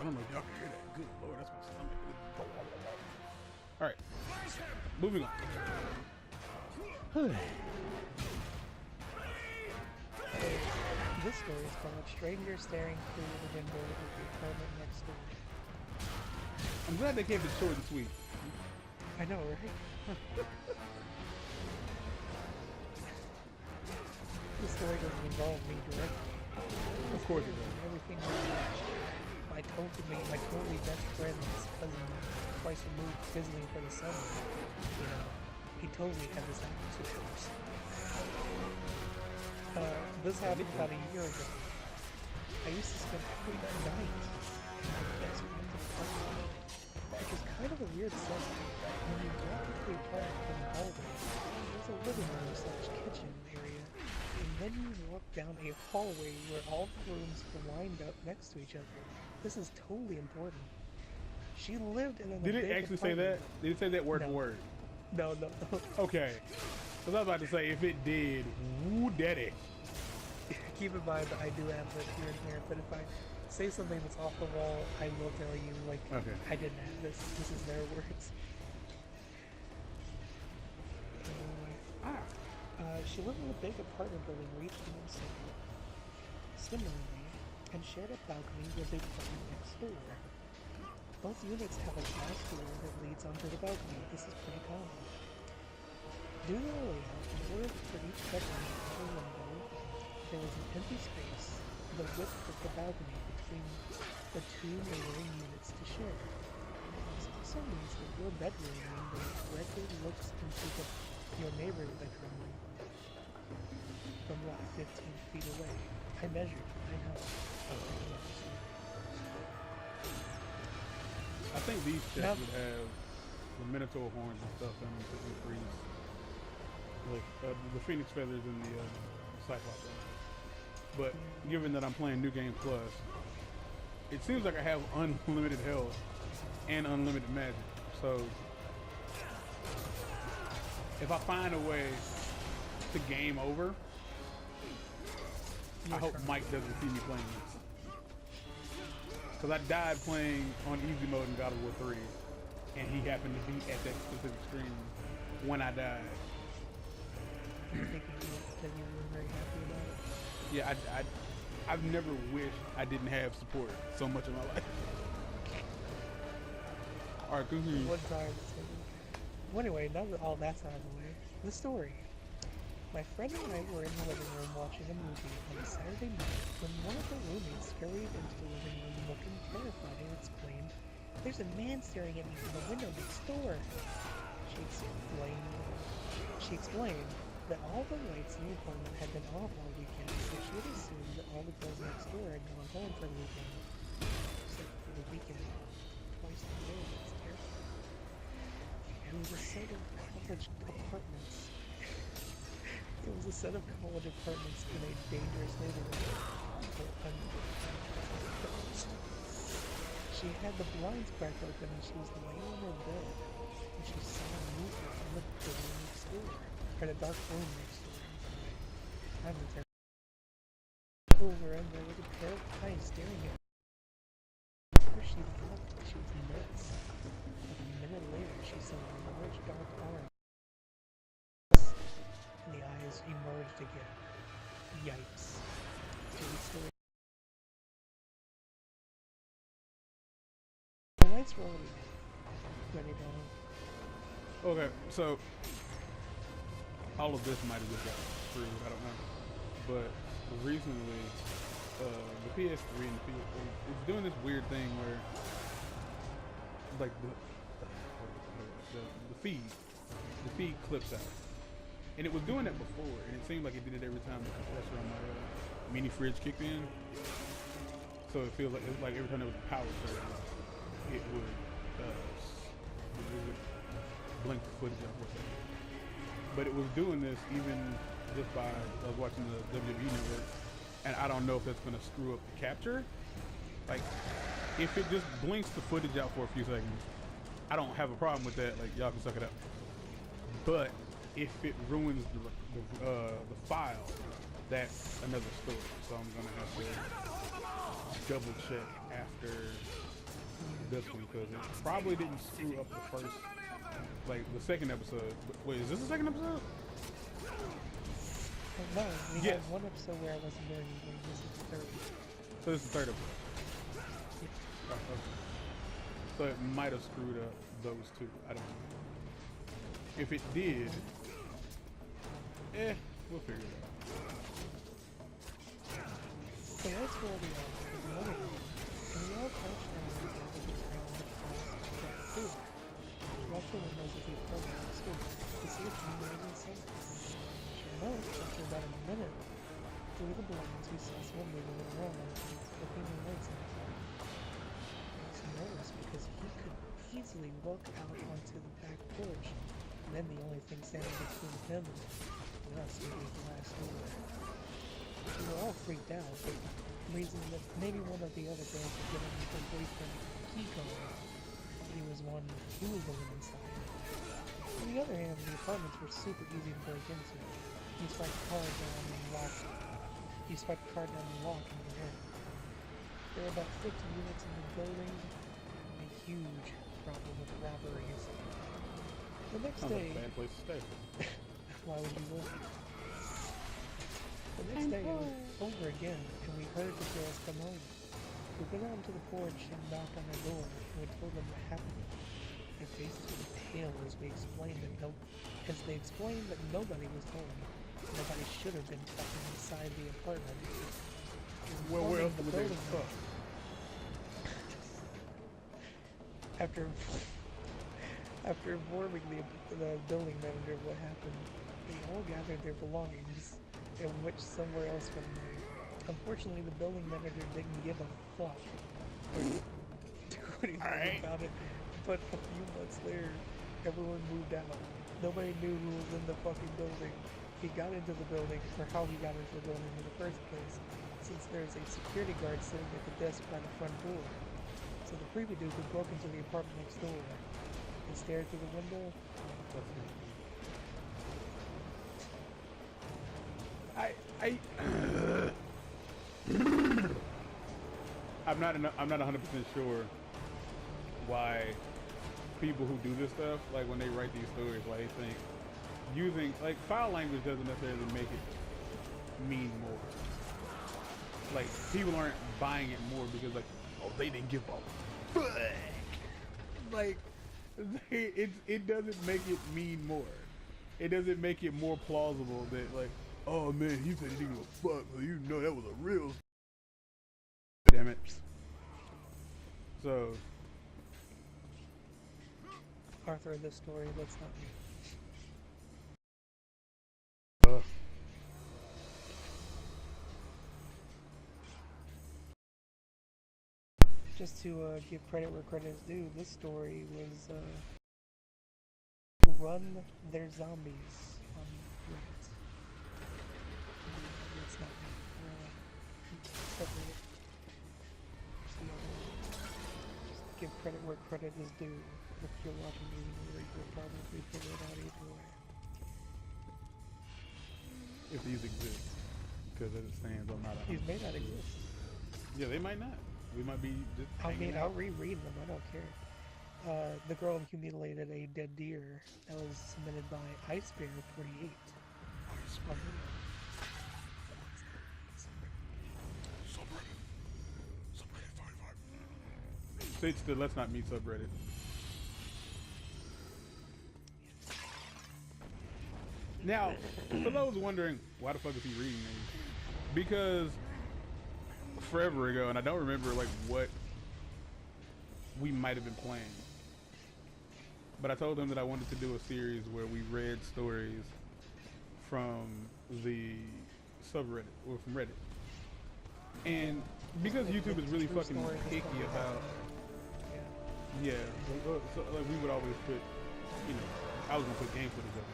I don't know if y'all can hear that. Good Lord, that's my stomach. All right, moving on. This story is called Stranger Staring Through the Window of the Apartment Next Door. I'm glad they kept it short and sweet. I know, right? This story doesn't involve me directly. Of course it does. Everything my totally best friend's cousin, twice removed, visiting for the summer. You know, he totally had this happen to us. This happened about a year ago. I used to spend every night in my best friend's apartment, which is kind of a weird setup. When you walk into the apartment from the hallway, there's a living room / kitchen area, and then you walk down a hallway where all the rooms are lined up next to each other. This is totally important. She lived in a Did it actually say that? Did it say that word for word? No. Okay. Because I was about to say, if it did, woo daddy. Keep in mind that I do have it here and here, but if I say something that's off the wall, I will tell you, like, okay, I didn't have this. This is their words. She lived in a big apartment building where each unit was separate. Similarly, and shared a balcony with a apartment next door. Both units have a glass door that leads onto the balcony. This is pretty common. Due to the layout, in order for each bedroom to have a window, there was an empty space, the width of the balcony between the two neighboring units to share. This also means that your bedroom window directly looks into your neighbor's bedroom from like 15 feet away. I measured, I know. I think these chests would have the Minotaur horns and stuff in them to increase like the Phoenix feathers and the Cyclops. But given that I'm playing New Game Plus, it seems like I have unlimited health and unlimited magic. So if I find a way to game over, I hope Mike doesn't see me playing this. Because I died playing on easy mode in God of War 3, and he happened to be at that specific screen when I died. You're thinking that you were very happy about it? Yeah, I've never wished I didn't have support so much in my life. Alright, continue. One time. Well, anyway, now that all that's out of the way, the story. My friend and I were in the living room watching a movie on a Saturday night when one of the roommates scurried into the living room looking terrified and exclaimed, "There's a man staring at me from the window next door." She explained that all the lights in the apartment had been off all weekend, so she had assumed that all the girls next door had gone home for the weekend. Except for the weekend, twice a day, that's terrifying. It was a set of college apartments. It was a set of college apartments in a dangerous neighborhood. She had the blinds cracked open and she was laying on her bed and she saw a movement in the building next door. Or the dark room next door. I'm the terrible. Over and there was a pair of eyes staring at her. She thought that she was nuts. But a minute later she saw a large dark arm. And the eyes emerged again. Yikes. The lights were already ready to. Okay, so all of this might have just got screwed, I don't know. But recently, the PS3 and the PS4 it's doing this weird thing where like the feed clips out. And it was doing that before, and it seemed like it did it every time the compressor on my mini fridge kicked in. So it feels like every time there was a power surge, it would blink the footage out for a second. But it was doing this even just by watching the WWE network, and I don't know if that's going to screw up the capture. Like, if it just blinks the footage out for a few seconds, I don't have a problem with that. Like, y'all can suck it up. But if it ruins the file, that's another story. So I'm gonna have to double check after this one because it probably didn't screw up the first, like the second episode. Wait, is this the second episode? No, we Yes. had one episode where I wasn't doing anything. This is the third. So this is the third episode. Oh, okay. So it might have screwed up those two. I don't know. If it did, we'll figure it out. So that's where we are. There's another one. And we all touched on the ground too. We also went over the program at school to see if we were in sync. Sure enough, after about a minute, through the blinds we saw someone moving around and flipping the lights on. He noticed because he could easily look out onto the back porch, and then the only thing standing between him and us would be the glass door. We were all freaked out, but reasoning that maybe one of the other girls was getting her boyfriend key code. He was the one inside. On the other hand, the apartments were super easy to break into. You swipe the card down and lock. You swipe the card down and lock and you're in. There are about 50 units in the building, and a huge problem with robberies. The next Sounds day, like a bad place to stay. why would you look? The next day it was over again, and we heard the girls come home. We went out to the porch and knocked on their door, and we told them what happened. Their faces were pale as they explained that nobody was home. Nobody should have been fucking inside the apartment. Well, where else would they fuck? After informing the building manager of what happened, they all gathered their belongings and went somewhere else for the night. Unfortunately, the building manager didn't give a fuck or do anything about it, but a few months later, everyone moved out. Nobody knew who was in the fucking building. He got into the building, or how he got into the building in the first place, since there's a security guard sitting at the desk by the front door. So the creepy dude who broke into the apartment next door and stared through the window. I'm not 100% sure why people who do this stuff, like when they write these stories, why they think using like foul language doesn't necessarily make it mean more. Like people aren't buying it more because like, oh, they didn't give a fuck. Like it doesn't make it mean more. It doesn't make it more plausible that like, oh man, he said he didn't give a fuck, so you know that was a real. Damn it. So Arthur, this story, that's not me. Just to give credit where credit is due, this story was Run Their Zombies on Reddit. It's not me. Separate it. Just give credit where credit is due. If you're watching me, you'll probably figure it out either way. if these exist, because as it stands, I'm not. These may not exist. Yeah, they might not. We might be just. I'll reread them. I don't care. The girl who mutilated a dead deer. That was submitted by IceBear48. States the Let's Not Meet subreddit. Now, for those wondering, why the fuck is he reading these? Because forever ago, and I don't remember like what we might have been playing, but I told him that I wanted to do a series where we read stories from the subreddit or from Reddit. And because YouTube is really fucking picky about, yeah, so like we would always put, you know, I was gonna put game footage up there.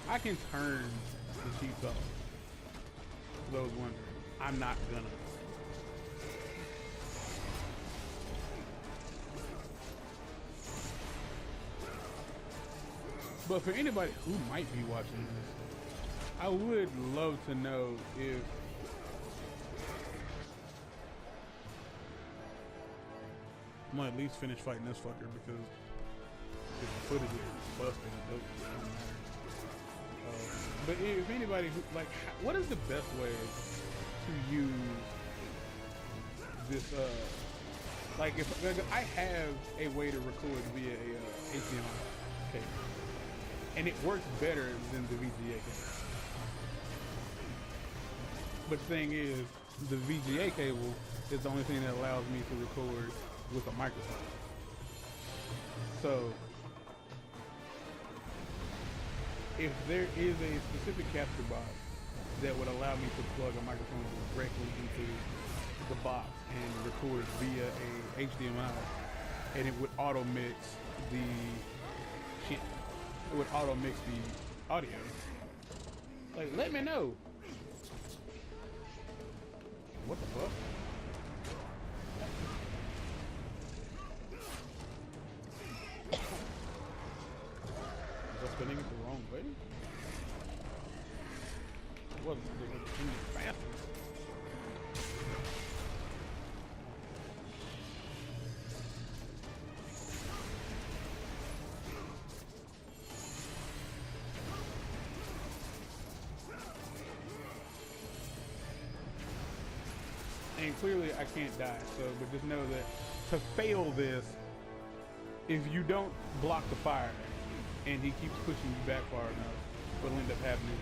I can turn the sheets off. For those wondering, I'm not gonna. But for anybody who might be watching this, I would love to know if I'm gonna at least finish fighting this fucker because if the footage is busted, it don't matter. But if anybody who like, what is the best way to use this? Like if I have a way to record via a HDMI cable, and it works better than the VGA cable. But the thing is, the VGA cable is the only thing that allows me to record with a microphone. So, if there is a specific capture box that would allow me to plug a microphone directly into the box and record via a HDMI, and it would auto mix the shit. It would auto mix the audio. Like, let me know. What the fuck? Was I spinning it the wrong way? It wasn't fast. And clearly I can't die, so but just know that to fail this, if you don't block the fire and he keeps pushing you back far enough, what'll end up happening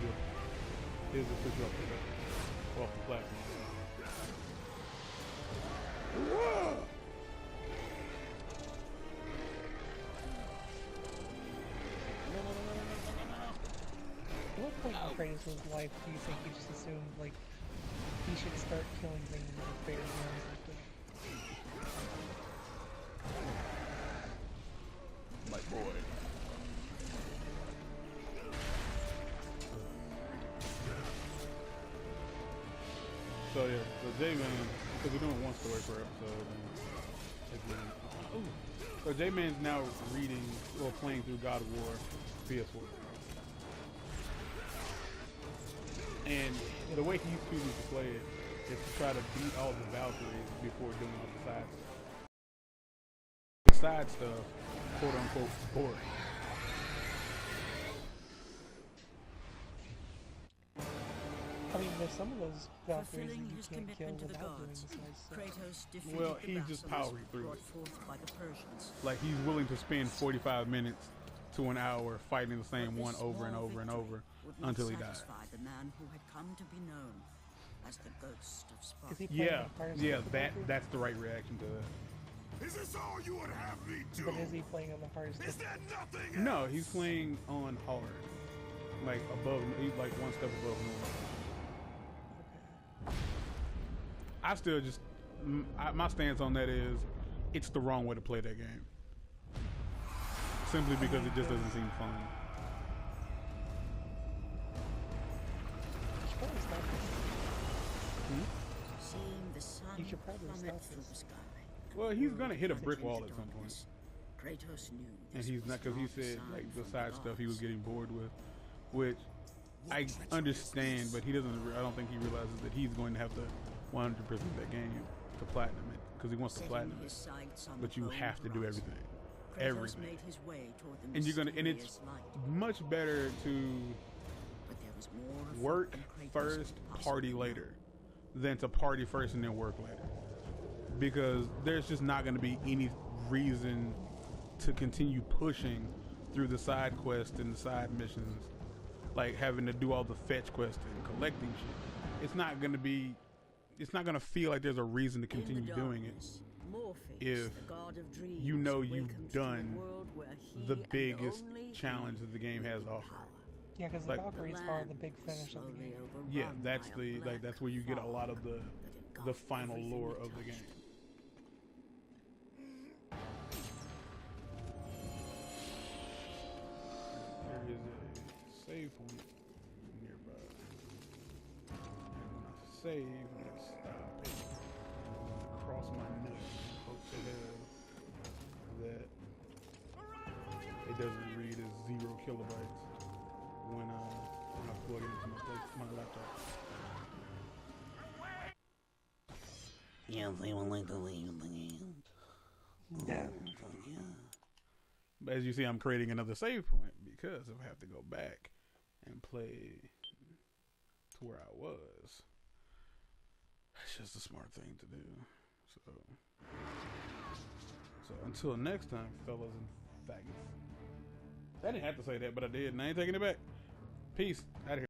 is to push you off the platform. Whoa! At what point in Kratos' life do you think he just assumed, like, he should start killing things with a fair hands or something? My boy. So yeah, so Jmann, because we're doing one story per episode, and so Jmann's now reading or playing through God of War PS4. And the way he's choosing to play it is to try to beat all the Valkyries before doing all the side stuff. The side stuff, quote unquote, boring. I mean, there's some of those Valkyries that you can't kill without doing the side stuff. Well, he's just powering through it. Like, he's willing to spend 45 minutes to an hour fighting the same one over and over and over until he dies. The man who had come to be known as the ghost of Sparta. Is he playing Yeah, on the hardest yeah, difficulty? that's the right reaction to that. Is this all you would have me do? But is he playing on the hardest Is difficulty? there nothing else? No, he's playing on hard. Like above, he's like one step above normal. I still just, my stance on that is, it's the wrong way to play that game. Simply because it just doesn't seem fun. You should probably stop this. Well, he's gonna hit a brick wall at some point. Kratos knew, And he's not, because he said like the side stuff he was getting bored with, which I understand, but he doesn't. I don't think he realizes that he's going to have to 100% that game to platinum it, because he wants to platinum it. But you have to do everything, everything. And you're gonna, and it's much better to work first, party later, than to party first and then work later, because there's just not going to be any reason to continue pushing through the side quests and the side missions, like having to do all the fetch quests and collecting shit. It's not going to be, it's not going to feel like there's a reason to continue doing it if you know you've done the biggest challenge that the game has to offer. Yeah, because the Valkyries are the big finish of the game. Yeah, that's the, like, that's where you get a lot of the final lore of the game. There is a save point nearby. And when I save, I'm gonna stop it. I'm gonna cross my nuts. Hope to hell that it doesn't read as 0 kilobytes when when I plug it into my laptop. Yeah, they would like to leave the game. Yeah. But as you see, I'm creating another save point because if I have to go back and play to where I was, it's just a smart thing to do. So until next time, fellas and faggots. I didn't have to say that, but I did, and I ain't taking it back. Peace. Out of here.